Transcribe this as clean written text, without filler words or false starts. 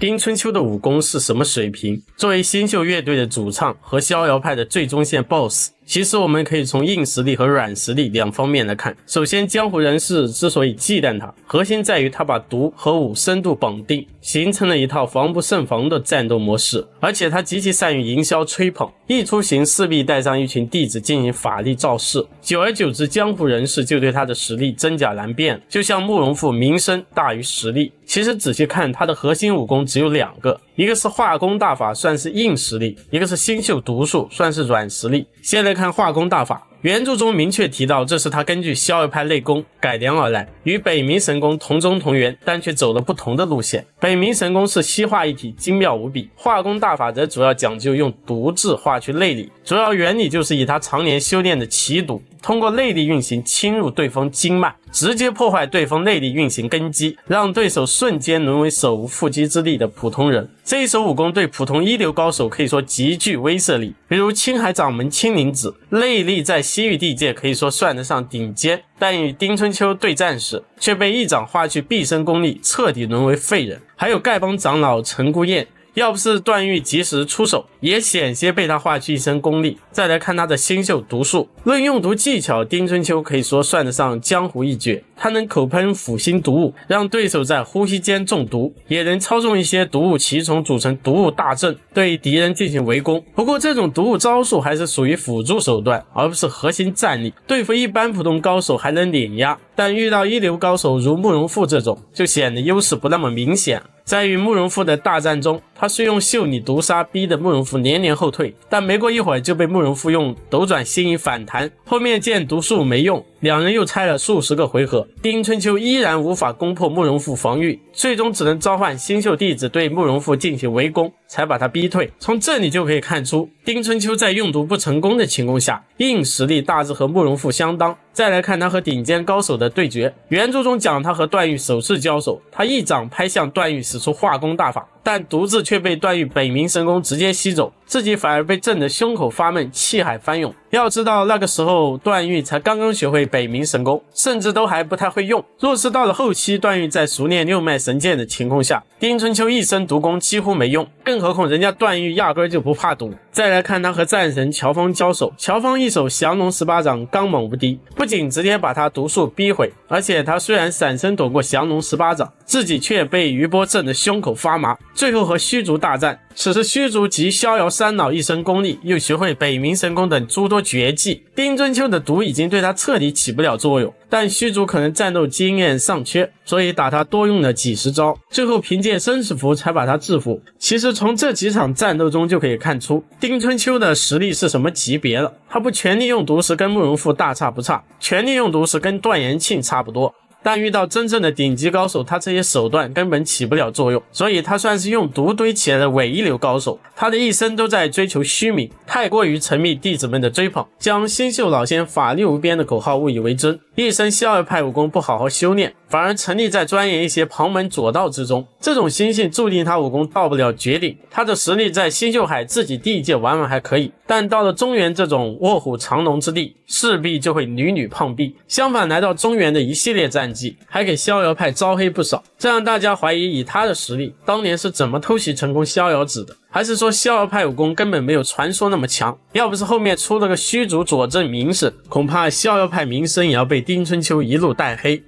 丁春秋的武功是什么水平？作为新秀乐队的主唱和逍遥派的最终线 BOSS， 其实我们可以从硬实力和软实力两方面来看。首先，江湖人士之所以忌惮他，核心在于他把毒和武深度绑定，形成了一套防不胜防的战斗模式，而且他极其善于营销吹捧，一出行势必带上一群弟子进行法力造势，久而久之，江湖人士就对他的实力真假难辨，就像慕容复名声大于实力。其实仔细看，他的核心武功只有两个，一个是化功大法，算是硬实力，一个是新秀毒术，算是软实力。先来看化功大法，原著中明确提到，这是他根据逍遥派内功改良而来，与北冥神功同宗同源，但却走了不同的路线。北冥神功是西化一体，精妙无比，化功大法则主要讲究用毒质化去内力，主要原理就是以他常年修炼的奇毒，通过内力运行侵入对方经脉，直接破坏对方内力运行根基，让对手瞬间沦为手无缚鸡之力的普通人。这一手武功对普通一流高手可以说极具威慑力，比如青海掌门青灵子，内力在西域地界可以说算得上顶尖，但与丁春秋对战时却被一掌划去毕生功力，彻底沦为废人。还有丐帮长老陈孤燕，要不是段誉及时出手，也险些被他划去一身功力。再来看他的新秀毒术，论用毒技巧，丁春秋可以说算得上江湖一绝。他能口喷腐心毒物，让对手在呼吸间中毒，也能操纵一些毒物奇虫组成毒物大阵，对敌人进行围攻。不过这种毒物招数还是属于辅助手段，而不是核心战力，对付一般普通高手还能碾压，但遇到一流高手如慕容复这种，就显得优势不那么明显。在与慕容复的大战中，他虽用秀女毒杀逼得慕容复连连后退，但没过一会儿就被慕容复用斗转星移反弹，后面见毒术没用，两人又拆了数十个回合，丁春秋依然无法攻破慕容复防御，最终只能召唤新秀弟子对慕容复进行围攻，才把他逼退。从这里就可以看出，丁春秋在用毒不成功的情况下，硬实力大致和慕容复相当。再来看他和顶尖高手的对决，原著中讲他和段誉首次交手，他一掌拍向段誉，使出化功大法，但毒质却被段誉北冥神功直接吸走，自己反而被震得胸口发闷，气海翻涌。要知道那个时候段誉才刚刚学会北冥神功，甚至都还不太会用。若是到了后期，段誉在熟练六脉神剑的情况下，丁春秋一身毒功几乎没用，更何况人家段誉压根就不怕毒。再来看他和战神乔峰交手，乔峰一手降龙18掌刚猛无敌，不仅直接把他毒术逼毁，而且他虽然闪身躲过降龙18掌，自己却被余波震得胸口发麻。最后和虚竹大战，此时虚竹集逍遥三老一身功力，又学会北冥神功等诸多绝技，丁春秋的毒已经对他彻底起不了作用，但虚竹可能战斗经验尚缺，所以打他多用了几十招，最后凭借生死符才把他制服。其实从这几场战斗中就可以看出丁春秋的实力是什么级别了。他不全力用毒时跟慕容复大差不差，全力用毒时跟段延庆差不多，但遇到真正的顶级高手，他这些手段根本起不了作用，所以他算是用毒堆起来的伪一流高手。他的一生都在追求虚名，太过于沉迷弟子们的追捧，将新秀老仙法力无边的口号误以为真，一身逍遥派武功不好好修炼，反而沉溺在钻研一些旁门左道之中。这种心性注定他武功到不了绝顶，他的实力在新秀海自己地界玩玩还可以，但到了中原这种卧虎藏龙之地，势必就会屡屡碰壁。相反，来到中原的一系列战绩还给逍遥派招黑不少，这让大家怀疑以他的实力，当年是怎么偷袭成功逍遥子的？还是说逍遥派武功根本没有传说那么强？要不是后面出了个虚竹佐证名声，恐怕逍遥派名声也要被丁春秋一路带黑。